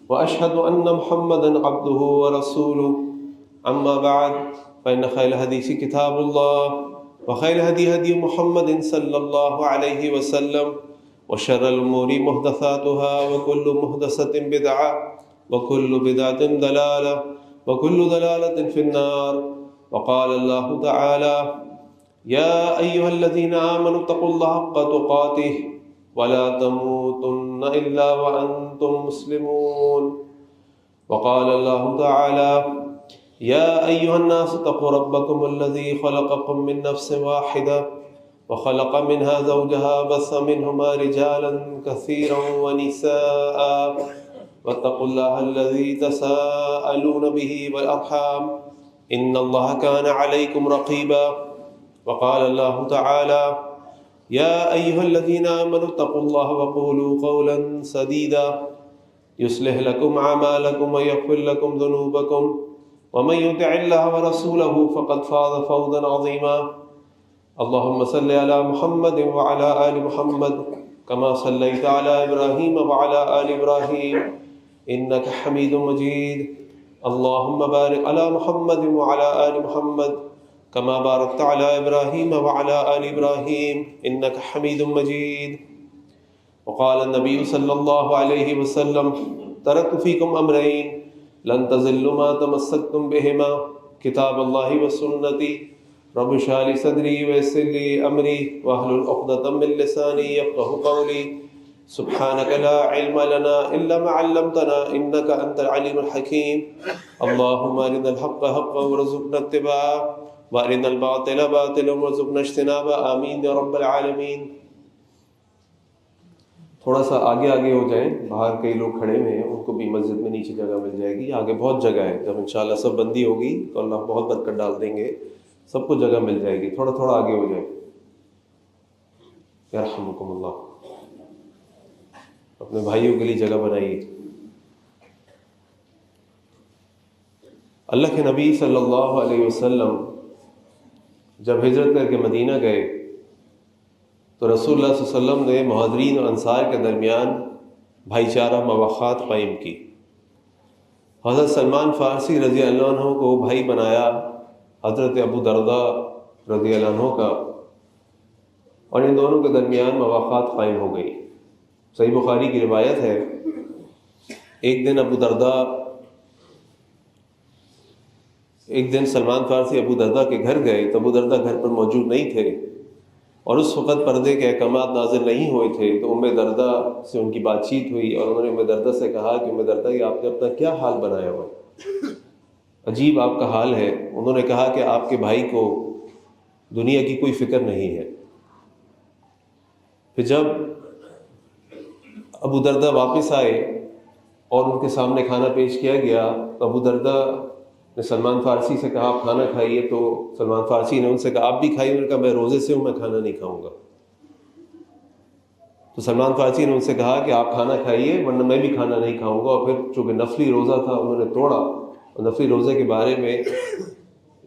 وأشهد أن محمدا عبده ورسوله أما بعد فإن خير الحديث كتاب الله وخير الهدي هدي محمد صلى الله عليه وسلم وشر الأمور محدثاتها وكل محدثة بدعة وكل بدعة ضلالة وكل ضلالة في النار. وقال الله تعالى: يا أيها الذين آمنوا اتقوا الله حق تقاته ولا تموتن إلا وأنتم مسلمون. وقال الله تعالى: يا أيها الناس اتقوا ربكم الذي خلقكم من نفس واحدة وخلق منها زوجها بث منهما رجالا كثيرا ونساء واتقوا الله الذي تساءلون به والأرحام إن الله كان عليكم رقيبا. وقال الله تعالى: يا أيها الذين آمنوا اتقوا الله وقولوا قولا سديدا يصلح لكم أعمالكم ويغفر لكم ذنوبكم ومن يطع الله ورسوله فقد فاز فوزا عظيما. اللهم صل على محمد وعلى آل محمد كما صليت على إبراهيم وعلى آل إبراهيم إنك حميد مجيد. اللهم بارك على محمد وعلى آل محمد كما باركت على إبراهيم وعلى آل إبراهيم إنك حميد مجيد. وقال النبي صلى الله عليه وسلم: تركت فيكم أمرين لن تضلوا ما تمسكتم بهما كتاب الله وسنتي. رب اشرح لي صدري ويسر لي أمري واحلل عقدة من لساني يفقهوا قولي. سبحانك لا علم لنا إلا ما علمتنا إنك أنت العليم الحكيم. اللهم أرنا الحق حقا وارزقنا اتباعه وارنا الباطل باطلا وارزقنا اجتنابه آمین یا رب العالمین. تھوڑا سا آگے ہو جائیں، باہر کئی لوگ کھڑے ہوئے ہیں، ان کو بھی مسجد میں نیچے جگہ مل جائے گی. آگے بہت جگہ ہے، جب انشاءاللہ سب بندی ہوگی تو اللہ بہت برکت ڈال دیں گے، سب کو جگہ مل جائے گی. تھوڑا آگے ہو جائیں. یرحمکم اللہ. اپنے بھائیوں کے لیے جگہ بنائیے. اللہ کے نبی صلی اللہ علیہ وسلم جب ہجرت کر کے مدینہ گئے تو رسول اللہ صلی اللہ علیہ وسلم نے مہاجرین اور انصار کے درمیان بھائی چارہ مواخات قائم کی. حضرت سلمان فارسی رضی اللہ عنہ کو بھائی بنایا حضرت ابو درداء رضی اللہ عنہ کا، اور ان دونوں کے درمیان مواخات قائم ہو گئی. صحیح بخاری کی روایت ہے، ایک دن سلمان فارسی ابو درداء کے گھر گئے تو ابو درداء گھر پر موجود نہیں تھے، اور اس وقت پردے کے احکامات نازل نہیں ہوئے تھے. تو ام درداء سے ان کی بات چیت ہوئی اور انہوں نے ام درداء سے کہا کہ ام درداء یہ آپ نے اپنا کیا حال بنایا ہوا ہے، عجیب آپ کا حال ہے. انہوں نے کہا کہ آپ کے بھائی کو دنیا کی کوئی فکر نہیں ہے. پھر جب ابو درداء واپس آئے اور ان کے سامنے کھانا پیش کیا گیا تو ابو درداء نے سلمان فارسی سے کہا آپ کھانا کھائیے. تو سلمان فارسی نے ان سے کہا آپ بھی کھائیے. انہوں نے کہا میں روزے سے ہوں، میں کھانا نہیں کھاؤں گا. تو سلمان فارسی نے ان سے کہا کہ آپ کھانا کھائیے ورنہ میں بھی کھانا نہیں کھاؤں گا. اور پھر چونکہ نفلی روزہ تھا انہوں نے توڑا. اور نفلی روزے کے بارے میں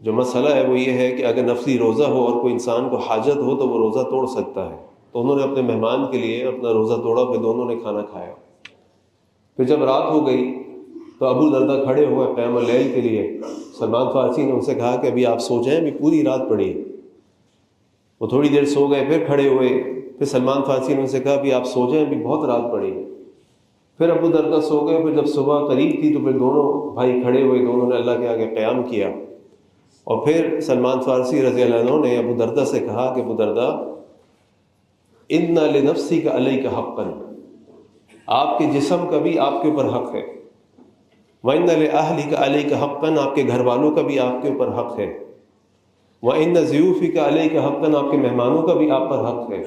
جو مسئلہ ہے وہ یہ ہے کہ اگر نفلی روزہ ہو اور کوئی انسان کو حاجت ہو تو وہ روزہ توڑ سکتا ہے. تو انہوں نے اپنے مہمان کے لیے اپنا روزہ توڑا، پھر دونوں نے کھانا کھایا. پھر جب رات ہو گئی تو ابو درداء کھڑے ہوئے قیام اللیل کے لیے. سلمان فارسی نے ان سے کہا کہ ابھی آپ سو جائیں، ابھی پوری رات پڑی. وہ تھوڑی دیر سو گئے، پھر کھڑے ہوئے. پھر سلمان فارسی نے ان سے کہا ابھی آپ سو جائیں، ابھی بہت رات پڑی. پھر ابو درداء سو گئے. پھر جب صبح قریب تھی تو پھر دونوں بھائی کھڑے ہوئے، دونوں نے اللہ کے آگے قیام کیا. اور پھر سلمان فارسی رضی اللہ عنہ نے ابو درداء سے کہا کہ ابو درداء ان لنفسک علیک حقا، آپ کے جسم کا بھی آپ کے اوپر حق ہے. وَإِنَّ لِأَهْلِكَ عَلَيْكَ حَقًّا، آپ کے گھر والوں کا بھی آپ کے اوپر حق ہے. وَإِنَّ ضِيُوفِكَ عَلَيْكَ حَقًّا، آپ کے مہمانوں کا بھی آپ پر حق ہے.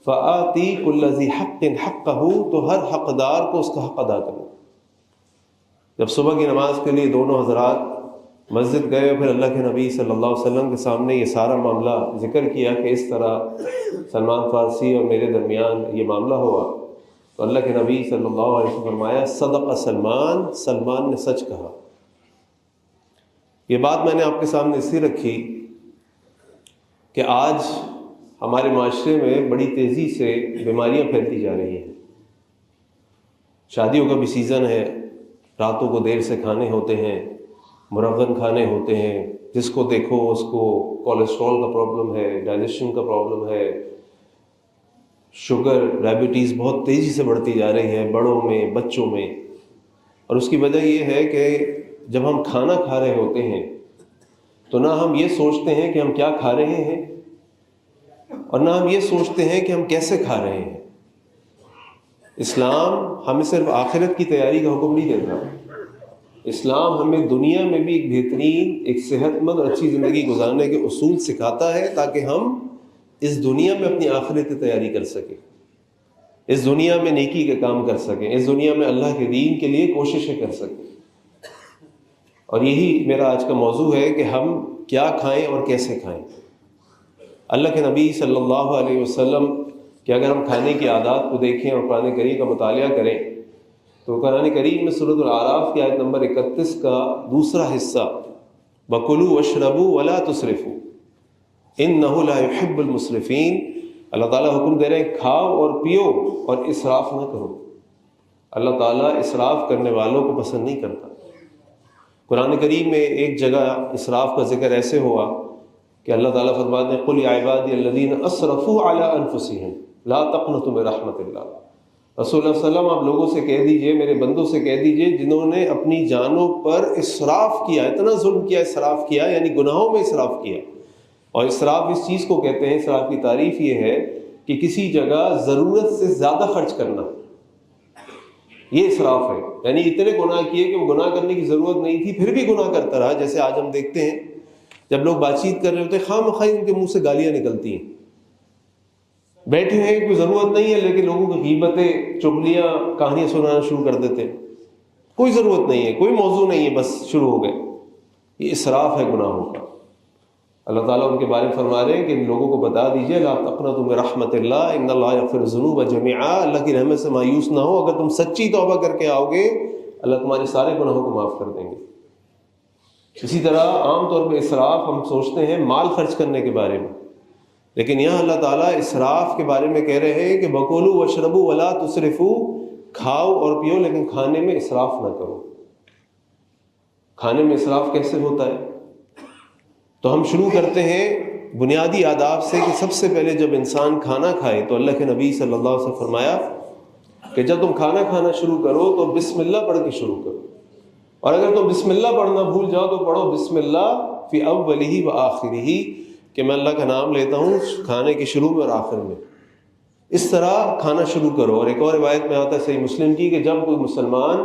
فَآتِي كُلَّ ذِي حَقٍّ حَقَّهُ، تو ہر حقدار کو اس کا حق ادا کرو. جب صبح کی نماز کے لیے دونوں حضرات مسجد گئے پھر اللہ کے نبی صلی اللہ علیہ وسلم کے سامنے یہ سارا معاملہ ذکر کیا کہ اس طرح سلمان فارسی اور میرے درمیان یہ معاملہ ہوا، تو اللہ کے نبی صلی اللہ علیہ وسلم فرمایا صدق سلمان، سلمان نے سچ کہا. یہ بات میں نے آپ کے سامنے اس لیے رکھی کہ آج ہمارے معاشرے میں بڑی تیزی سے بیماریاں پھیلتی جا رہی ہیں. شادیوں کا بھی سیزن ہے، راتوں کو دیر سے کھانے ہوتے ہیں، مرغن کھانے ہوتے ہیں، جس کو دیکھو اس کو کولیسٹرول کا پرابلم ہے، ڈائجیشن کا پرابلم ہے، شوگر ڈائبٹیز بہت تیزی سے بڑھتی جا رہی ہے بڑوں میں، بچوں میں۔ اور اس کی وجہ یہ ہے کہ جب ہم کھانا کھا رہے ہوتے ہیں تو نہ ہم یہ سوچتے ہیں کہ ہم کیا کھا رہے ہیں، اور نہ ہم یہ سوچتے ہیں کہ ہم کیسے کھا رہے ہیں۔ اسلام ہمیں صرف آخرت کی تیاری کا حکم نہیں دیتا، اسلام ہمیں دنیا میں بھی ایک بہترین، ایک صحت مند اور اچھی زندگی گزارنے کے اصول سکھاتا ہے، تاکہ ہم اس دنیا میں اپنی آخرت کی تیاری کر سکیں، اس دنیا میں نیکی کے کام کر سکیں، اس دنیا میں اللہ کے دین کے لیے کوششیں کر سکیں۔ اور یہی میرا آج کا موضوع ہے کہ ہم کیا کھائیں اور کیسے کھائیں۔ اللہ کے نبی صلی اللہ علیہ وسلم کہ اگر ہم کھانے کی عادات کو دیکھیں اور قرآن کریم کا مطالعہ کریں تو قرآن کریم میں سورۃ الاعراف کی آیت نمبر 31 کا دوسرا حصہ وَكُلُوا وَاشْرَبُوا وَلَا تُسْرِفُوا إِنَّهُ لَا يُحِبُّ الْمُسْرِفِينَ، اللہ تعالیٰ حکم دے رہے ہیں کھاؤ اور پیو اور اسراف نہ کرو۔ اللہ تعالیٰ اسراف کرنے والوں کو پسند نہیں کرتا۔ قرآن کریم میں ایک جگہ اسراف کا ذکر ایسے ہوا کہ اللہ تعالیٰ فرماتے ہیں قُلْ يَا عِبَادِيَ الَّذِينَ أَسْرَفُوا عَلَىٰ أَنفُسِهِمْ لَا تَقْنَطُوا مِن رَحْمَةِ اللَّهِ۔ رسول اللہ صلی اللہ علیہ وسلم آپ لوگوں سے کہہ دیجئے، میرے بندوں سے کہہ دیجئے جنہوں نے اپنی جانوں پر اسراف کیا، اتنا ظلم کیا، اسراف کیا یعنی گناہوں میں اسراف کیا۔ اور اسراف اس چیز کو کہتے ہیں، اسراف کی تعریف یہ ہے کہ کسی جگہ ضرورت سے زیادہ خرچ کرنا، یہ اسراف ہے۔ یعنی اتنے گناہ کیے کہ وہ گناہ کرنے کی ضرورت نہیں تھی پھر بھی گناہ کرتا رہا۔ جیسے آج ہم دیکھتے ہیں جب لوگ بات چیت کر رہے ہوتے ہیں خواہ مخواہ ان کے منہ سے گالیاں نکلتی ہیں، بیٹھے ہیں کوئی ضرورت نہیں ہے لیکن لوگوں کی غیبتیں، چغلیاں، کہانیاں سنانا شروع کر دیتے ہیں، کوئی ضرورت نہیں ہے، کوئی موضوع نہیں ہے، بس شروع ہو گئے۔ یہ اسراف ہے گناہوں کا۔ اللہ تعالیٰ ان کے بارے میں فرما رہے ہیں کہ ان لوگوں کو بتا دیجئے لا تقنطوا من رحمت اللہ ان اللہ یغفر الذنوب جميعا، اللہ کی رحمت سے مایوس نہ ہو، اگر تم سچی توبہ کر کے آؤ گے اللہ تمہارے سارے گناہوں کو معاف کر دیں گے۔ اسی طرح عام طور پہ اسراف ہم سوچتے ہیں مال خرچ کرنے کے بارے میں، لیکن یہاں اللہ تعالیٰ اسراف کے بارے میں کہہ رہے ہیں کہ وَكُلُوا وَاشْرَبُوا وَلَا تُسْرِفُوا، کھاؤ اور پیو لیکن کھانے میں اسراف نہ کرو۔ کھانے میں اسراف کیسے ہوتا ہے؟ تو ہم شروع کرتے ہیں بنیادی آداب سے کہ سب سے پہلے جب انسان کھانا کھائے تو اللہ کے نبی صلی اللہ علیہ وسلم فرمایا کہ جب تم کھانا کھانا شروع کرو تو بسم اللہ پڑھ کے شروع کرو، اور اگر تم بسم اللہ پڑھنا بھول جاؤ تو پڑھو بسم اللہ فی اولہ و آخرہ، کہ میں اللہ کا نام لیتا ہوں کھانے کے شروع میں اور آخر میں۔ اس طرح کھانا شروع کرو۔ اور ایک اور روایت میں آتا ہے صحیح مسلم کی کہ جب کوئی مسلمان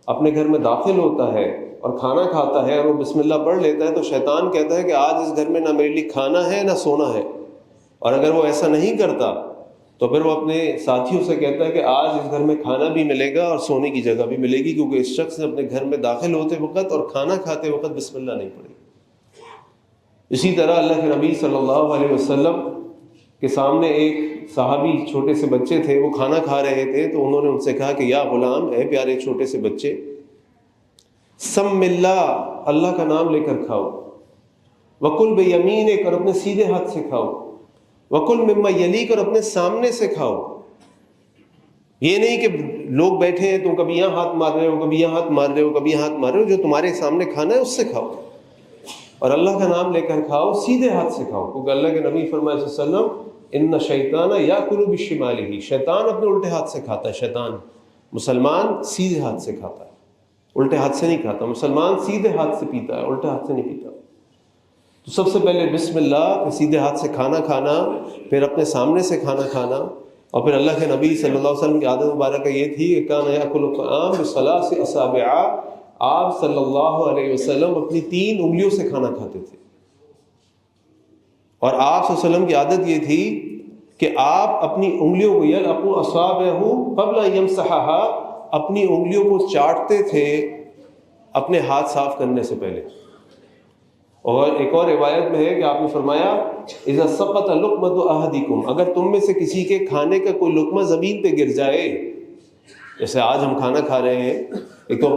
اپنے گھر میں داخل ہوتا ہے اور کھانا کھاتا ہے اور وہ بسم اللہ پڑھ لیتا ہے تو شیطان کہتا ہے کہ آج اس گھر میں نہ میرے لیے کھانا ہے نہ سونا ہے، اور اگر وہ ایسا نہیں کرتا تو پھر وہ اپنے ساتھیوں سے کہتا ہے کہ آج اس گھر میں کھانا بھی ملے گا اور سونے کی جگہ بھی ملے گی، کیونکہ اس شخص نے اپنے گھر میں داخل ہوتے وقت اور کھانا کھاتے وقت بسم اللہ نہیں پڑھی۔ اسی طرح اللہ کے نبی صلی اللہ علیہ وسلم کے سامنے ایک صحابی چھوٹے سے بچے تھے، وہ کھانا کھا رہے تھے تو انہوں نے ان سے کہا کہ یا غلام، اے پیارے چھوٹے سے بچے، سم اللہ، اللہ کا نام لے کر کھاؤ، وکل بیمینک، اور اپنے سیدھے ہاتھ سے کھاؤ، وکل مما یلیک، اور اپنے سامنے سے کھاؤ۔ یہ نہیں کہ لوگ بیٹھے ہیں تم کبھی یہاں ہاتھ مار رہے ہو، کبھی یہاں ہاتھ مار رہے ہو، کبھی یہاں ہاتھ مار رہے ہو، جو تمہارے سامنے کھانا ہے اس سے کھاؤ، اور اللہ کا نام لے کر کھاؤ، سیدھے ہاتھ سے کھاؤ، کیونکہ اللہ کے نبی فرمائے صلی اللہ علیہ وسلم ان شیطان یاکل بشمالہ، شیطان اپنے الٹے ہاتھ سے کھاتا ہے۔ شیطان، مسلمان سیدھے ہاتھ سے کھاتا ہے، الٹے ہاتھ سے نہیں کھاتا۔ مسلمان سیدھے ہاتھ سے پیتا ہے، الٹے ہاتھ سے نہیں پیتا۔ تو سب سے پہلے بسم اللہ، پھر سیدھے ہاتھ سے کھانا کھانا، پھر اپنے سامنے سے کھانا کھانا، اور پھر اللہ کے نبی صلی اللہ علیہ وسلم کی عادت مبارکہ یہ تھی کہ کان یاکل الطعام بثلاث اصابع، آپ صلی اللہ علیہ وسلم اپنی 3 انگلیوں سے کھانا کھاتے تھے، اور آپ صلی اللہ علیہ وسلم کی عادت یہ تھی کہ آپ اپنی انگلیوں کو یلعقوا اصابعہ قبل ان یمسحها، اپنی انگلیوں کو چاٹتے تھے اپنے ہاتھ صاف کرنے سے پہلے۔ اور ایک اور روایت میں ہے کہ آپ نے فرمایا اذا سقط لقمۃ احدکم، اگر تم میں سے کسی کے کھانے کا کوئی لقمہ زمین پہ گر جائے، جیسے آج ہم کھانا کھا رہے ہیں، ایک تو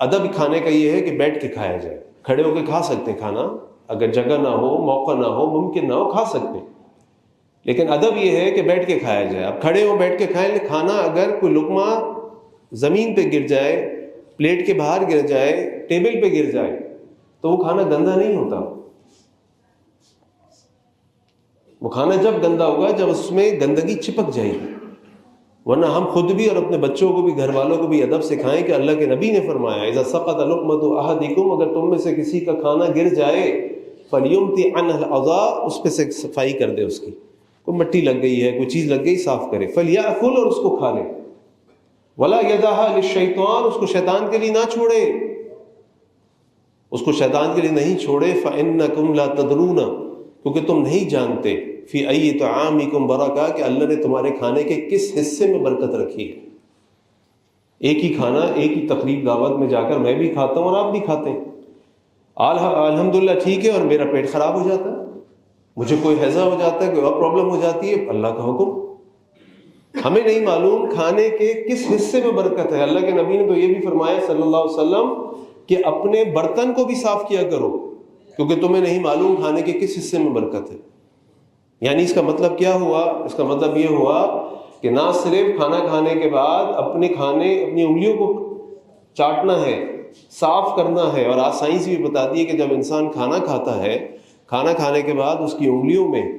ادب کھانے کا یہ ہے کہ بیٹھ کے کھایا جائے، کھڑے ہو کے کھا سکتے ہیں کھانا، اگر جگہ نہ ہو، موقع نہ ہو، ممکن نہ ہو، کھا سکتے ہیں، لیکن ادب یہ ہے کہ بیٹھ کے کھایا جائے۔ اب کھڑے ہو بیٹھ کے کھائیں، کھانا اگر کوئی لقمہ زمین پہ گر جائے، پلیٹ کے باہر گر جائے، ٹیبل پہ گر جائے، تو وہ کھانا گندا نہیں ہوتا. وہ کھانا جب گندا ہوگا جب اس میں گندگی چپک جائے گی. ورنہ ہم خود بھی اور اپنے بچوں کو بھی، گھر والوں کو بھی ادب سکھائیں کہ اللہ کے نبی نے فرمایا اذا سقط لقمۃ احدکم، اگر تم میں سے کسی کا کھانا گر جائے فلیمتی عنہ الاعضاء، اس پہ سے صفائی کر دے، اس کی کوئی مٹی لگ گئی ہے، کوئی چیز لگ گئی، صاف کرے. فلیأکل، اور اس کو کھا لے. ولا یدعها للشیطان، اس کو شیطان کے لیے نہ چھوڑے، اس کو شیطان کے لیے نہیں چھوڑے. فإنکم لا تدرون، کیونکہ تم نہیں جانتے، فی ای طعامکم برکہ، کہ اللہ نے تمہارے کھانے کے کس حصے میں برکت رکھی ہے. ایک ہی کھانا، ایک ہی تقریب دعوت میں جا کر میں بھی کھاتا ہوں اور آپ بھی کھاتے ہیں، الحمدللہ ٹھیک ہے، اور میرا پیٹ خراب ہو جاتا ہے، مجھے کوئی ہیضہ ہو جاتا ہے، کوئی اور پرابلم ہو جاتی ہے، اللہ کا حکم. ہمیں نہیں معلوم کھانے کے کس حصے میں برکت ہے. اللہ کے نبی نے تو یہ بھی فرمایا صلی اللہ علیہ وسلم کہ اپنے برتن کو بھی صاف کیا کرو، کیونکہ تمہیں نہیں معلوم کھانے کے کس حصے میں برکت ہے. یعنی اس کا مطلب کیا ہوا؟ اس کا مطلب یہ ہوا کہ نہ صرف کھانا کھانے کے بعد اپنی انگلیوں کو چاٹنا ہے، صاف کرنا ہے. اور آج سائنس بھی بتاتی ہے کہ جب انسان کھانا کھاتا ہے، کھانا کھانے کے بعد اس کی انگلیوں میں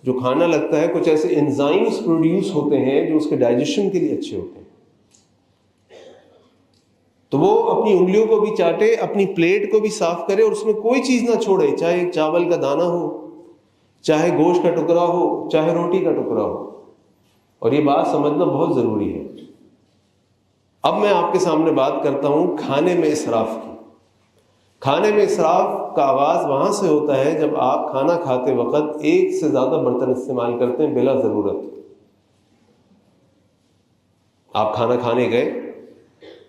جو کھانا لگتا ہے، کچھ ایسے انزائمز پروڈیوس ہوتے ہیں جو اس کے ڈائجیشن کے لیے اچھے ہوتے ہیں. تو وہ اپنی انگلیوں کو بھی چاٹے، اپنی پلیٹ کو بھی صاف کرے، اور اس میں کوئی چیز نہ چھوڑے، چاہے ایک چاول کا دانہ ہو، چاہے گوشت کا ٹکڑا ہو، چاہے روٹی کا ٹکڑا ہو. اور یہ بات سمجھنا بہت ضروری ہے. اب میں آپ کے سامنے بات کرتا ہوں کھانے میں اسراف کی. کھانے میں اسراف کا آغاز وہاں سے ہوتا ہے جب آپ کھانا کھاتے وقت ایک سے زیادہ برتن استعمال کرتے ہیں بلا ضرورت. آپ کھانا کھانے گئے،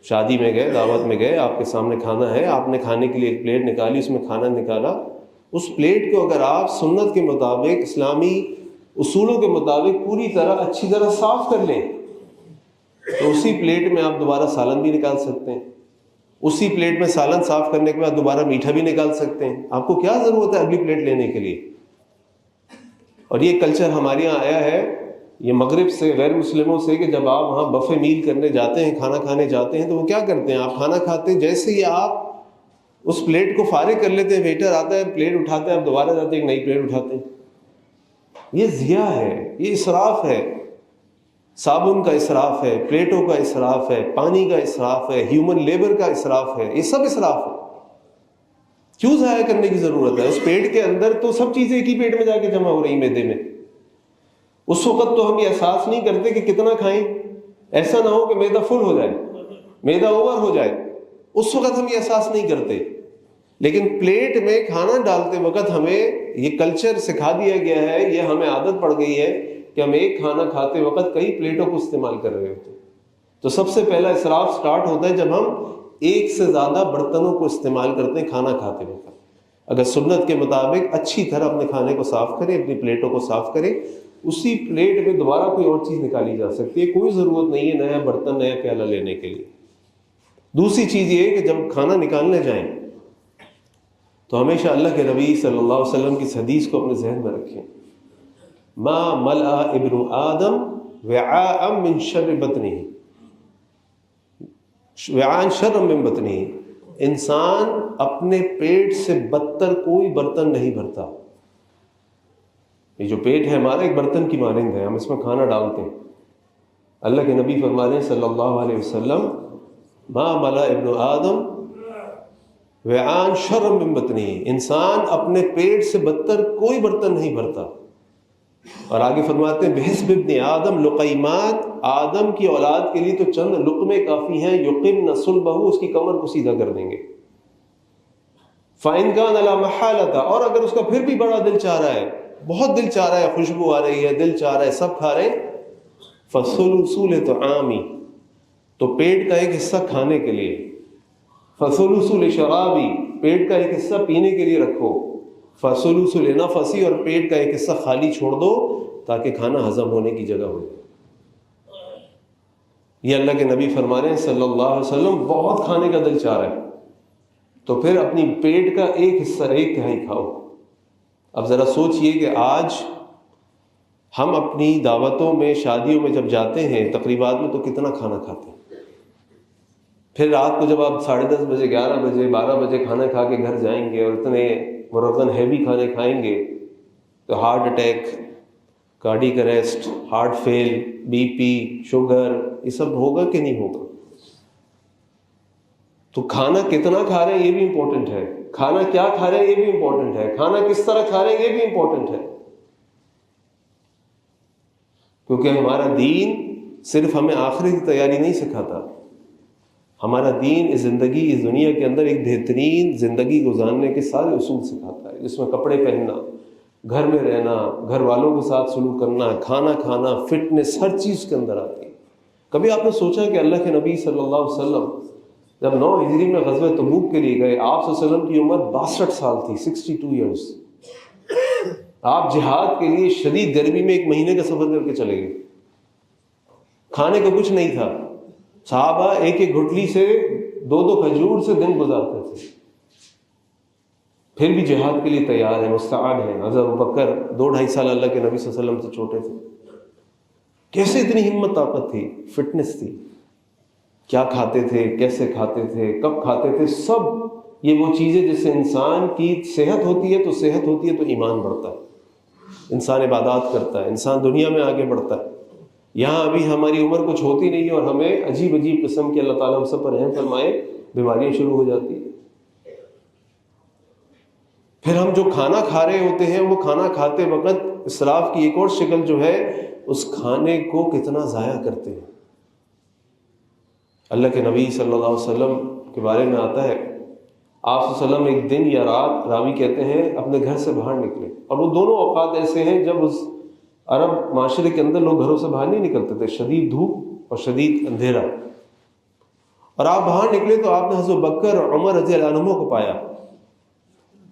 شادی میں گئے، دعوت میں گئے، آپ کے سامنے کھانا ہے، آپ نے کھانے کے لیے ایک پلیٹ نکالی، اس میں کھانا نکالا. اس پلیٹ کو اگر آپ سنت کے مطابق، اسلامی اصولوں کے مطابق پوری طرح اچھی طرح صاف کر لیں، تو اسی پلیٹ میں آپ دوبارہ سالن بھی نکال سکتے ہیں. اسی پلیٹ میں سالن صاف کرنے کے بعد دوبارہ میٹھا بھی نکال سکتے ہیں. آپ کو کیا ضرورت ہے اگلی پلیٹ لینے کے لیے؟ اور یہ کلچر ہمارے یہاں آیا ہے، یہ مغرب سے، غیر مسلموں سے، کہ جب آپ وہاں بفے میل کرنے جاتے ہیں، کھانا کھانے جاتے ہیں، تو وہ کیا کرتے ہیں؟ آپ کھانا کھاتے ہیں، جیسے ہی آپ اس پلیٹ کو فارغ کر لیتے ہیں، ویٹر آتا ہے، پلیٹ اٹھاتے ہیں، آپ دوبارہ جاتے ہیں، ایک نئی پلیٹ اٹھاتے ہیں. یہ ضیاع ہے، یہ اسراف ہے. صابن کا اسراف ہے، پلیٹوں کا اسراف ہے، پانی کا اسراف ہے، ہیومن لیبر کا اسراف ہے. یہ سب اسراف ہے. کیوں ضائع کرنے کی ضرورت ہے؟ اس پیٹ کے اندر تو سب چیزیں ایک ہی پیٹ میں جا کے جمع ہو رہی معدے میں. اس وقت تو ہم یہ احساس نہیں کرتے کہ کتنا کھائیں، ایسا نہ ہو کہ معدہ فل ہو جائے، معدہ اوور ہو جائے. اس وقت ہم یہ احساس نہیں کرتے. لیکن پلیٹ میں کھانا ڈالتے وقت ہمیں یہ کلچر سکھا دیا گیا ہے، یہ ہمیں عادت پڑ گئی ہے کہ ہم ایک کھانا کھاتے وقت کئی پلیٹوں کو استعمال کر رہے ہوتے ہیں. تو سب سے پہلا اسراف سٹارٹ ہوتا ہے جب ہم ایک سے زیادہ برتنوں کو استعمال کرتے ہیں کھانا کھاتے وقت. اگر سنت کے مطابق اچھی طرح اپنے کھانے کو صاف کریں، اپنی پلیٹوں کو صاف کریں، اسی پلیٹ میں دوبارہ کوئی اور چیز نکالی جا سکتی ہے. کوئی ضرورت نہیں ہے نیا برتن، نیا پیالہ لینے کے لیے. دوسری چیز یہ ہے کہ جب کھانا نکالنے جائیں تو ہمیشہ اللہ کے نبی صلی اللہ علیہ وسلم کی اس حدیث کو اپنے ذہن میں رکھیں، ما ملأ ابن آدم وعاء من شر بطنہ، وعاء شر من بطنہ. انسان اپنے پیٹ سے بدتر کوئی برتن نہیں بھرتا. یہ جو پیٹ ہے ہمارا ایک برتن کی مانند ہے، ہم اس میں کھانا ڈالتے ہیں. اللہ کے نبی فرما رہے ہیں صلی اللہ علیہ وسلم، ما ملأ ابن آدم وعاء شر من بطنہ، انسان اپنے پیٹ سے بدتر کوئی برتن نہیں بھرتا. اور آگے فرماتے ہیں بحسب ابن آدم لقیمات، آدم کی اولاد کے لیے تو چند لقمے کافی ہیں، یقمن صلبہ، اس کی کمر کو سیدھا کر دیں گے. فإن كان لا محالۃ، اور اگر اس کا پھر بھی بڑا دل چاہ رہا ہے، بہت دل چاہ رہا ہے، خوشبو آ رہی ہے، دل چاہ رہا ہے، سب کھا رہے ہیں، فثلث طعامی، تو پیٹ کا ایک حصہ کھانے کے لیے، فثلث لشرابی، پیٹ کا ایک حصہ پینے کے لیے رکھو، فثلث لنفسی، اور پیٹ کا ایک حصہ خالی چھوڑ دو تاکہ کھانا ہضم ہونے کی جگہ ہو. یہ اللہ کے نبی فرما رہے ہیں صلی اللہ علیہ وسلم، بہت کھانے کا دل چاہ رہا ہے تو پھر اپنی پیٹ کا ایک حصہ، ایک تہائی کھاؤ. اب ذرا سوچئے کہ آج ہم اپنی دعوتوں میں، شادیوں میں جب جاتے ہیں، تقریبات میں، تو کتنا کھانا کھاتے ہیں. پھر رات کو جب آپ 10:30 بجے 11 بجے 12 بجے کھانا کھا کے گھر جائیں گے اور اتنے مرغن ہیوی کھانے کھائیں گے تو heart attack, cardiac arrest, heart fail, B P, sugar, یہ سب ہوگا کہ نہیں ہوگا؟ تو کھانا کتنا کھا رہے ہیں یہ بھی امپورٹنٹ ہے، کھانا کیا کھا رہے ہیں یہ بھی امپورٹنٹ ہے، کھانا کس طرح کھا رہے ہیں یہ بھی امپورٹنٹ ہے. کیونکہ ہمارا دین صرف ہمیں آخرت کی تیاری نہیں سکھاتا، ہمارا دین اس زندگی، اس دنیا کے اندر ایک بہترین زندگی گزارنے کے سارے اصول سکھاتا ہے، جس میں کپڑے پہننا، گھر میں رہنا، گھر والوں کے ساتھ سلوک کرنا، کھانا کھانا، فٹنس، ہر چیز کے اندر آتی ہے. کبھی آپ نے سوچا کہ اللہ کے نبی صلی اللہ علیہ وسلم جب 9 ہجری میں غزوہ تبوک کے لیے گئے، آپ صلی اللہ علیہ وسلم کی عمر 62 سال تھی، 62 ایئرس. آپ جہاد کے لیے شدید گرمی میں 1 مہینے کا سفر کر کے چلے گئے، کھانے کا کچھ نہیں تھا. صحابہ ایک ایک گھٹلی سے 2 کھجور سے دن گزارتے تھے، پھر بھی جہاد کے لیے تیار ہیں، مستعد ہیں. حضرت ابوبکر 2-2.5 سال اللہ کے نبی صلی اللہ علیہ وسلم سے چھوٹے تھے. کیسے اتنی ہمت، طاقت تھی، فٹنس تھی، کیا کھاتے تھے، کیسے کھاتے تھے، کب کھاتے تھے، سب یہ وہ چیزیں جس سے انسان کی صحت ہوتی ہے. تو صحت ہوتی ہے تو ایمان بڑھتا ہے، انسان عبادات کرتا ہے، انسان دنیا میں آگے بڑھتا ہے. یہاں ابھی ہماری عمر کچھ ہوتی نہیں ہے اور ہمیں عجیب عجیب قسم کی، اللہ تعالیٰ ہم سب پر رحم فرمائے، بیماریاں شروع ہو جاتی ہیں. پھر ہم جو کھانا کھا رہے ہوتے ہیں وہ کھانا کھاتے وقت اسراف کی ایک اور شکل جو ہے، اس کھانے کو کتنا ضائع کرتے ہیں. اللہ کے نبی صلی اللہ علیہ وسلم کے بارے میں آتا ہے، آپ صلی اللہ علیہ وسلم ایک دن یا رات، راوی کہتے ہیں، اپنے گھر سے باہر نکلے. اور وہ دونوں اوقات ایسے ہیں جب اس عرب معاشرے کے اندر لوگ گھروں سے باہر نہیں نکلتے تھے، شدید دھوپ اور شدید اندھیرا. اور آپ باہر نکلے تو آپ نے حضرت بکر اور عمر رضی اللہ عنہما کو پایا.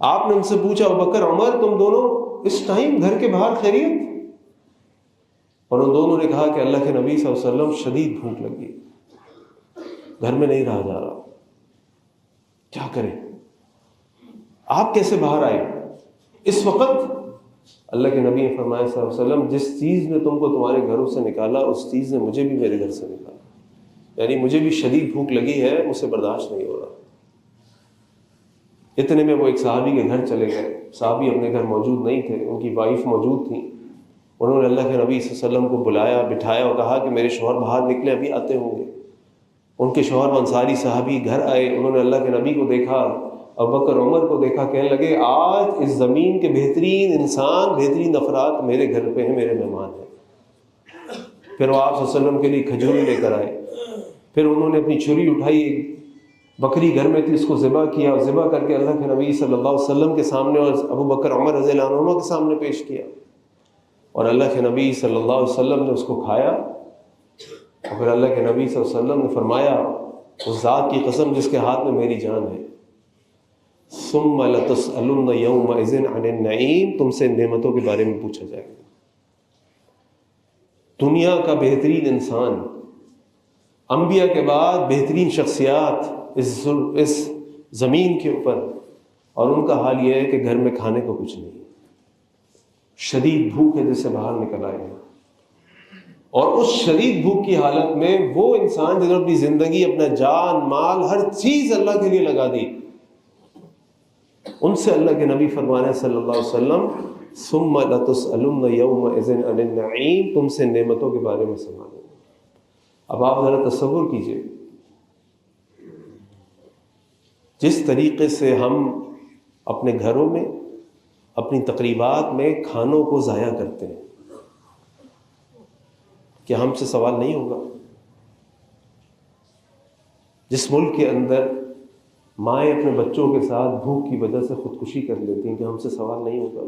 آپ نے ان سے پوچھا، بکر، عمر، تم دونوں اس ٹائم گھر کے باہر خیریت؟ اور ان دونوں نے کہا کہ اللہ کے نبی صلی اللہ علیہ وسلم شدید بھوک لگی، گھر میں نہیں رہا جا رہا، کیا کریں؟ آپ کیسے باہر آئے؟ اس وقت اللہ کے نبی نے فرمایا صلی اللہ علیہ وسلم، جس چیز نے تم کو تمہارے گھروں سے نکالا، اس چیز نے مجھے بھی میرے گھر سے نکالا. یعنی مجھے بھی شدید بھوک لگی ہے، مجھ سے برداشت نہیں ہو رہا. اتنے میں وہ ایک صحابی کے گھر چلے گئے. صحابی اپنے گھر موجود نہیں تھے، ان کی وائف موجود تھیں. انہوں نے اللہ کے نبی صلی اللہ علیہ وسلم کو بلایا، بٹھایا اور کہا کہ میرے شوہر باہر نکلے، ابھی آتے ہوں گے. ان کے شوہر انصاری صحابی گھر آئے، انہوں نے اللہ کے نبی کو دیکھا، ابوبکر عمر کو دیکھا، کہنے لگے، آج اس زمین کے بہترین انسان، بہترین افراد میرے گھر پہ ہیں، میرے مہمان ہیں. پھر وہ آپ صلی اللہ علیہ وسلم کے لیے کھجوریں لے کر آئے. پھر انہوں نے اپنی چھری اٹھائی، ایک بکری گھر میں تھی، اس کو ذبح کیا، اور ذبح کر کے اللہ کے نبی صلی اللہ علیہ وسلم کے سامنے اور ابوبکر عمر رضی اللہ عنہما کے سامنے پیش کیا. اور اللہ کے نبی صلی اللہ علیہ وسلم نے اس کو کھایا. اور پھر اللہ کے نبی صلی اللہ علیہ وسلم نے فرمایا، اس ذات کی قسم جس کے ہاتھ میں میری جان ہے، ثم لتسألن یومئذ عن النعیم، تم سے نعمتوں کے بارے میں پوچھا جائے گا. دنیا کا بہترین انسان، انبیاء کے بعد بہترین شخصیات اس زمین کے اوپر، اور ان کا حال یہ ہے کہ گھر میں کھانے کو کچھ نہیں، شدید بھوک ہے جس سے باہر نکل آئے ہیں. اور اس شدید بھوک کی حالت میں وہ انسان جنہوں نے اپنی زندگی، اپنا جان، مال، ہر چیز اللہ کے لیے لگا دی، ان سے اللہ کے نبی فرمانے صلی اللہ علیہ وسلم، ثم لتسألن یومئذ عن النعیم، تم سے نعمتوں کے بارے میں سوال ہوگا. اب آپ ذرا تصور کیجئے، جس طریقے سے ہم اپنے گھروں میں، اپنی تقریبات میں کھانوں کو ضائع کرتے ہیں، کیا ہم سے سوال نہیں ہوگا؟ جس ملک کے اندر مائیں اپنے بچوں کے ساتھ بھوک کی وجہ سے خودکشی کر لیتی ہیں، کیا ہم سے سوال نہیں ہوگا؟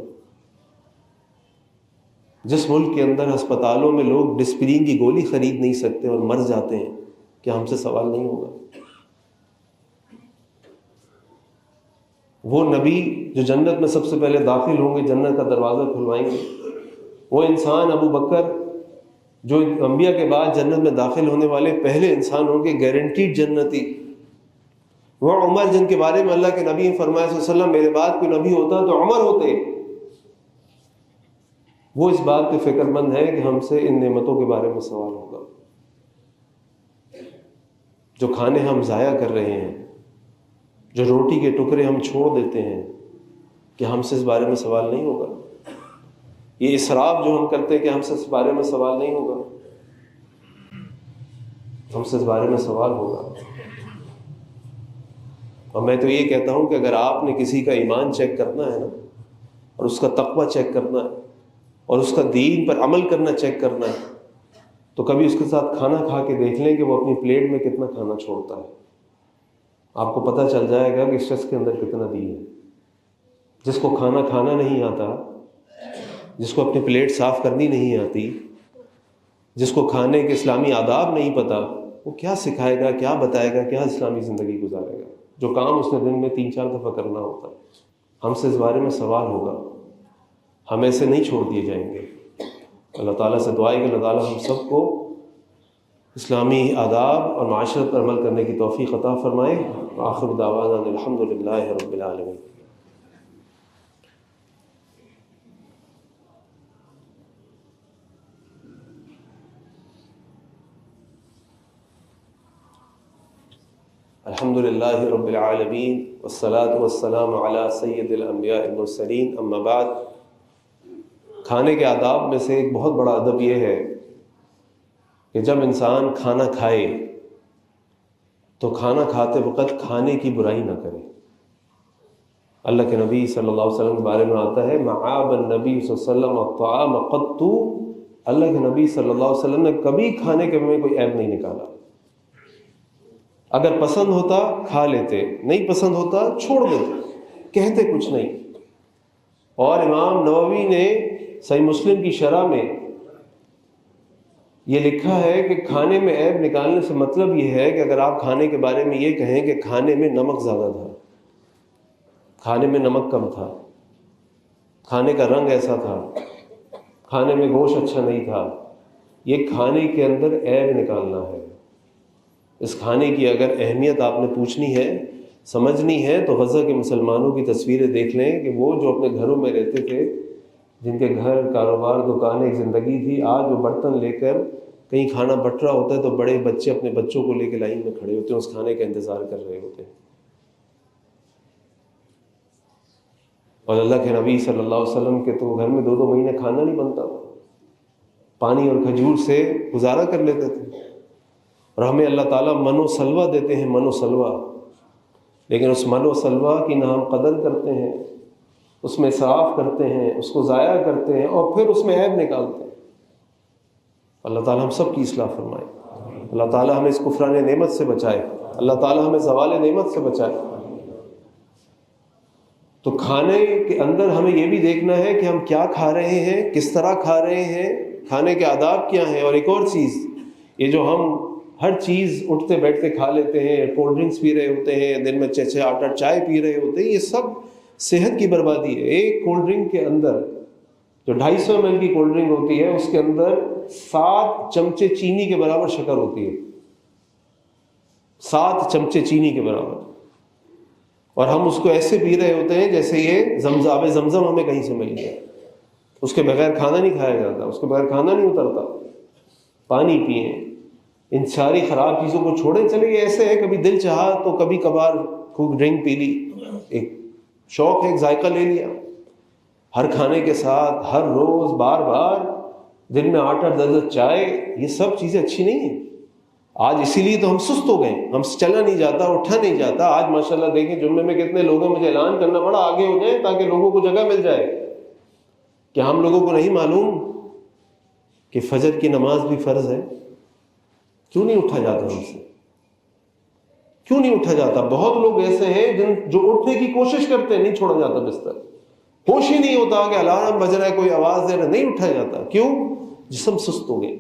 جس ملک کے اندر ہسپتالوں میں لوگ ڈسپرین کی گولی خرید نہیں سکتے اور مر جاتے ہیں، کیا ہم سے سوال نہیں ہوگا؟ وہ نبی جو جنت میں سب سے پہلے داخل ہوں گے، جنت کا دروازہ کھلوائیں گے، وہ انسان ابو بکر جو انبیاء کے بعد جنت میں داخل ہونے والے پہلے انسان ہوں گے، گارنٹیڈ جنتی. وہ عمر جن کے بارے میں اللہ کے نبی نے فرمایا صلی اللہ علیہ وسلم، میرے بعد کوئی نبی ہوتا تو عمر ہوتے. وہ اس بات پہ فکر مند ہے کہ ہم سے ان نعمتوں کے بارے میں سوال ہوگا. جو کھانے ہم ضائع کر رہے ہیں، جو روٹی کے ٹکڑے ہم چھوڑ دیتے ہیں، کہ ہم سے اس بارے میں سوال نہیں ہوگا؟ یہ اسراف جو ہم کرتے ہیں کہ ہم سے اس بارے میں سوال نہیں ہوگا؟ ہم سے اس بارے میں سوال ہوگا۔ اور میں تو یہ کہتا ہوں کہ اگر آپ نے کسی کا ایمان چیک کرنا ہے نا، اور اس کا تقوی چیک کرنا ہے، اور اس کا دین پر عمل کرنا چیک کرنا ہے، تو کبھی اس کے ساتھ کھانا کھا کے دیکھ لیں کہ وہ اپنی پلیٹ میں کتنا کھانا چھوڑتا ہے۔ آپ کو پتہ چل جائے گا کہ اس شخص کے اندر کتنا دین ہے۔ جس کو کھانا کھانا نہیں آتا، جس کو اپنی پلیٹ صاف کرنی نہیں آتی، جس کو کھانے کے اسلامی آداب نہیں پتہ، وہ کیا سکھائے گا، کیا بتائے گا، کیا اسلامی زندگی گزارے گا؟ جو کام اس نے دن میں 3-4 دفعہ کرنا ہوتا ہے۔ ہم سے اس بارے میں سوال ہوگا، ہم ایسے نہیں چھوڑ دیے جائیں گے۔ اللہ تعالیٰ سے دعا ہے کہ اللہ تعالیٰ ہم سب کو اسلامی آداب اور معاشرت پر عمل کرنے کی توفیق عطا فرمائے۔ آخر دعوانا الحمد للہ رب العالمین۔ الحمد للہ رب العالمین والصلاة والسلام علی سید الانبیاء المرسلین، اما بعد۔ کھانے کے آداب میں سے ایک بہت بڑا ادب یہ ہے کہ جب انسان کھانا کھائے تو کھانا کھاتے وقت کھانے کی برائی نہ کرے۔ اللہ کے نبی صلی اللہ علیہ وسلم کے بارے میں آتا ہے، معاب النبی صلی اللہ علیہ وسلم الطعام قط۔ اللہ کے نبی صلی اللہ علیہ وسلم نے کبھی کھانے کے میں کوئی عیب نہیں نکالا۔ اگر پسند ہوتا کھا لیتے، نہیں پسند ہوتا چھوڑ دیتے، کہتے کچھ نہیں۔ اور امام نووی نے صحیح مسلم کی شرح میں یہ لکھا ہے کہ کھانے میں عیب نکالنے سے مطلب یہ ہے کہ اگر آپ کھانے کے بارے میں یہ کہیں کہ کھانے میں نمک زیادہ تھا، کھانے میں نمک کم تھا، کھانے کا رنگ ایسا تھا، کھانے میں گوشت اچھا نہیں تھا، یہ کھانے کے اندر عیب نکالنا ہے۔ اس کھانے کی اگر اہمیت آپ نے پوچھنی ہے، سمجھنی ہے، تو غزہ کے مسلمانوں کی تصویریں دیکھ لیں کہ وہ جو اپنے گھروں میں رہتے تھے، جن کے گھر، کاروبار، دکانیں، ایک زندگی تھی، آج وہ برتن لے کر کہیں کھانا بٹ رہا ہوتا ہے تو بڑے بچے اپنے بچوں کو لے کے لائن میں کھڑے ہوتے ہیں، اس کھانے کا انتظار کر رہے ہوتے ہیں۔ اور اللہ کے نبی صلی اللہ علیہ وسلم کے تو گھر میں 2-2 مہینے کھانا نہیں بنتا تھا، پانی اور کھجور سے گزارا کر لیتے تھے۔ اور ہمیں اللہ تعالیٰ من و سلوہ دیتے ہیں، من و سلوہ، لیکن اس من و سلوہ کی نہ ہم قدر کرتے ہیں، اس میں اسراف کرتے ہیں، اس کو ضائع کرتے ہیں، اور پھر اس میں عیب نکالتے ہیں۔ اللہ تعالیٰ ہم سب کی اصلاح فرمائے، اللہ تعالیٰ ہمیں اس کفران نعمت سے بچائے، اللہ تعالیٰ ہمیں زوال نعمت سے بچائے۔ تو کھانے کے اندر ہمیں یہ بھی دیکھنا ہے کہ ہم کیا کھا رہے ہیں، کس طرح کھا رہے ہیں، کھانے کے آداب کیا ہیں۔ اور ایک اور چیز، یہ جو ہم ہر چیز اٹھتے بیٹھتے کھا لیتے ہیں، کولڈ ڈرنکس پی رہے ہوتے ہیں، دن میں 6-8 چائے پی رہے ہوتے ہیں، یہ سب صحت کی بربادی ہے۔ ایک کولڈ ڈرنک کے اندر جو 250 ml کی کولڈ ڈرنک ہوتی ہے، اس کے اندر 7 چمچے چینی کے برابر شکر ہوتی ہے، 7 چمچے چینی کے برابر، اور ہم اس کو ایسے پی رہے ہوتے ہیں جیسے یہ آب زمزم ہمیں کہیں سے مل جائے۔ اس کے بغیر کھانا نہیں کھایا جاتا، اس کے بغیر کھانا نہیں اترتا۔ پانی پئیں، ان ساری خراب چیزوں کو چھوڑیں۔ چلے یہ ایسے ہے، کبھی دل چاہا تو کبھی کبھار خوب ڈرنک پی لی، ایک شوق ہے، ایک ذائقہ لے لیا۔ ہر کھانے کے ساتھ ہر روز بار بار دن میں 8-10 چائے، یہ سب چیزیں اچھی نہیں ہیں۔ آج اسی لیے تو ہم سست ہو گئے، ہم سے چلا نہیں جاتا، اٹھا نہیں جاتا۔ آج ماشاءاللہ دیکھیں جمعے میں کتنے لوگ ہیں، مجھے اعلان کرنا پڑا آگے ہو جائیں تاکہ لوگوں کو جگہ مل جائے۔ کیا ہم لوگوں کو نہیں معلوم کہ فجر کی نماز بھی فرض ہے؟ کیوں نہیں اٹھا جاتا ہم سے؟ کیوں نہیں اٹھا جاتا؟ بہت لوگ ایسے ہیں جو اٹھنے کی کوشش کرتے ہیں، نہیں چھوڑا جاتا بستر، ہوش ہی نہیں ہوتا کہ الارم بج رہا ہے، کوئی آواز دے رہا ہے، نہیں اٹھا جاتا۔ کیوں؟ جسم سست ہو گئے،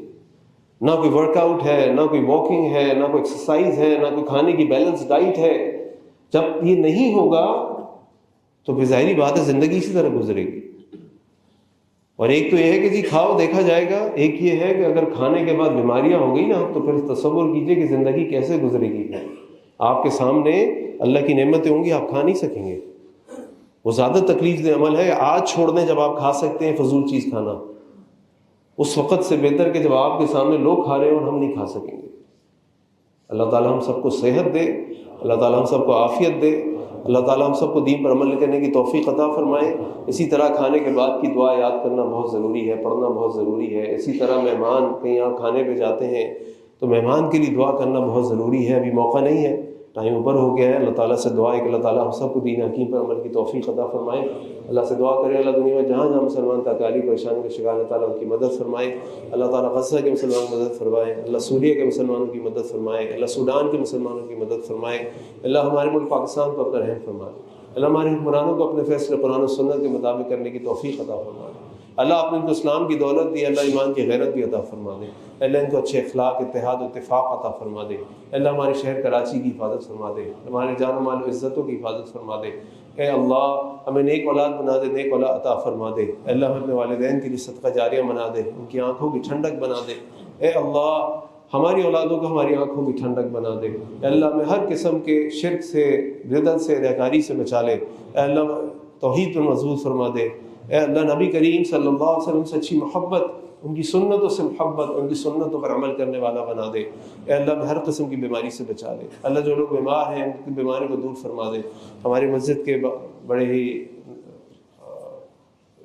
نہ کوئی ورک آؤٹ ہے، نہ کوئی واکنگ ہے، نہ کوئی ایکسرسائز ہے، نہ کوئی کھانے کی بیلنس ڈائٹ ہے۔ جب یہ نہیں ہوگا تو پھر ظاہری بات ہے زندگی اسی طرح گزرے گی۔ اور ایک تو یہ ہے کہ جی کھاؤ دیکھا جائے گا، ایک یہ ہے کہ اگر کھانے کے بعد بیماریاں ہو گئی نا تو پھر تصور کیجئے کہ زندگی کیسے گزرے گی۔ آپ کے سامنے اللہ کی نعمتیں ہوں گی، آپ کھا نہیں سکیں گے۔ وہ زیادہ تکلیف دہ عمل ہے آج چھوڑ دیں جب آپ کھا سکتے ہیں فضول چیز کھانا، اس وقت سے بہتر کہ جب آپ کے سامنے لوگ کھا رہے ہیں اور ہم نہیں کھا سکیں گے۔ اللہ تعالیٰ ہم سب کو صحت دے، اللہ تعالیٰ ہم سب کو عافیت دے، اللہ تعالیٰ ہم سب کو دین پر عمل کرنے کی توفیق عطا فرمائے۔ اسی طرح کھانے کے بعد کی دعا یاد کرنا بہت ضروری ہے، پڑھنا بہت ضروری ہے۔ اسی طرح مہمان کہیں یہاں کھانے پہ جاتے ہیں تو مہمان کے لیے دعا کرنا بہت ضروری ہے۔ ابھی موقع نہیں ہے، ٹائم اوپر ہو گیا ہے۔ اللہ تعالیٰ سے دعا ہے کہ اللہ تعالیٰ ہم سب کو دین حکیم پر عمل کی توفیق عطا فرمائے۔ اللہ سے دعا کریں اللہ دنیا میں جہاں جہاں مسلمان تکالیف پریشانی کا شکار، اللہ تعالیٰ ان کی مدد فرمائے۔ اللہ تعالیٰ غزہ کے مسلمانوں کی مدد فرمائے، اللہ سوریہ کے مسلمانوں کی مدد فرمائے، اللہ سوڈان کے مسلمانوں کی مدد فرمائے۔ اللہ ہمارے ملک پاکستان پر اپنا رحم فرمائے۔ اللہ ہمارے حکمرانوں کو اپنے فیصلے قرآن و سنت کے مطابق کرنے کی توفیق عطا فرمائے۔ اللہ آپ نے ان کو اسلام کی دولت دی، اللہ ایمان کی غیرت بھی عطا فرما دے۔ اللہ ان کو اچھے اخلاق، اتحاد و اتفاق عطا فرما دے۔ اللہ ہمارے شہر کراچی کی حفاظت فرما دے، ہمارے جان و مال و عزتوں کی حفاظت فرما دے۔ اے اللہ ہمیں نیک اولاد بنا دے، نیک اولاد عطا فرما دے۔ اللہ ہمیں اپنے والدین کے لیے صدقہ جاریہ بنا دے، ان کی آنکھوں کی ٹھنڈک بنا دے۔ اے اللہ ہماری اولادوں کو ہماری آنکھوں کی ٹھنڈک بنا دے۔ اے اللہ ہمیں ہر قسم کے شرک سے، بدعت سے، ریاکاری سے بچا لے۔ اے اللہ توحید پر مضبوط فرما دے۔ اے اللہ نبی کریم صلی اللہ علیہ وسلم سے اچھی محبت، ان کی سنتوں سے محبت، ان کی سنتوں پر عمل کرنے والا بنا دے۔ اے اللہ ہمیں ہر قسم کی بیماری سے بچا لے۔ اللہ جو لوگ بیمار ہیں ان کی بیماری کو دور فرما دے۔ ہماری مسجد کے بڑے ہی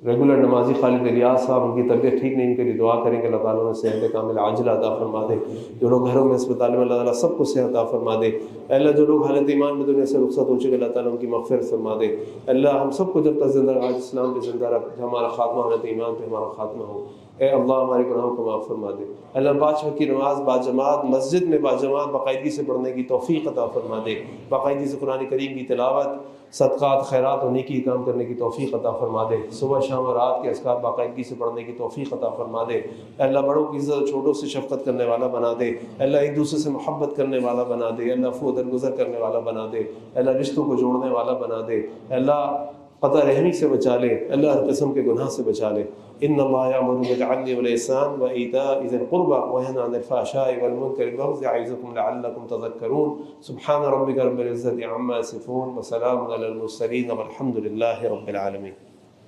ریگولر نمازی خالد ریاض صاحب، ان کی طبیعت ٹھیک نہیں، ان کے لیے دعا کریں کہ اللہ تعالیٰ نے صحت کامل عاجلہ عطا فرما دے۔ جو لوگ گھروں میں اسپتال میں، اللہ تعالیٰ سب کو صحت عطا فرما دے۔ اے اللہ جو لوگ حالت ایمان میں دنیا سے رخصت ہو چکے، اللہ تعالیٰ ان کی مغفرت فرما دے۔ اللہ ہم سب کو جب تک زندہ آج اسلام پہ زندہ رکھ، جب ہمارا خاتمہ حالت ایمان پہ ہمارا خاتمہ ہو۔ اے اللہ ہمارے گناہوں کو معاف فرما دے۔ اللہ 5 وقت کی نماز باجماعت مسجد میں باجماعت باقاعدگی سے پڑھنے کی توفیق عطا فرما دے۔ باقاعدگی سے قرآن کریم کی تلاوت، صدقات، خیرات اور نیکی کام کرنے کی توفیق عطا فرما دے۔ صبح شام اور رات کے اذکار باقاعدگی سے پڑھنے کی توفیق عطا فرما دے۔ اے اللہ بڑوں کی عزت، چھوٹوں سے شفقت کرنے والا بنا دے۔ اے اللہ ایک دوسرے سے محبت کرنے والا بنا دے۔ اے اللہ عفو درگزر کرنے والا بنا دے۔ اے اللہ رشتوں کو جوڑنے والا بنا دے۔ اے اللہ قطع رحمی سے بچا لے۔ اللہ ہر قسم کے گناہ سے بچا لے۔ ان اللہ یأمر بالعدل والإحسان وإيتاء ذي القربى وينهى عن الفحشاء والمنكر والبغي يعظكم لعلكم تذكرون سبحان ربك رب العزة عما يصفون وسلام على المرسلين والحمد لله رب العالمين۔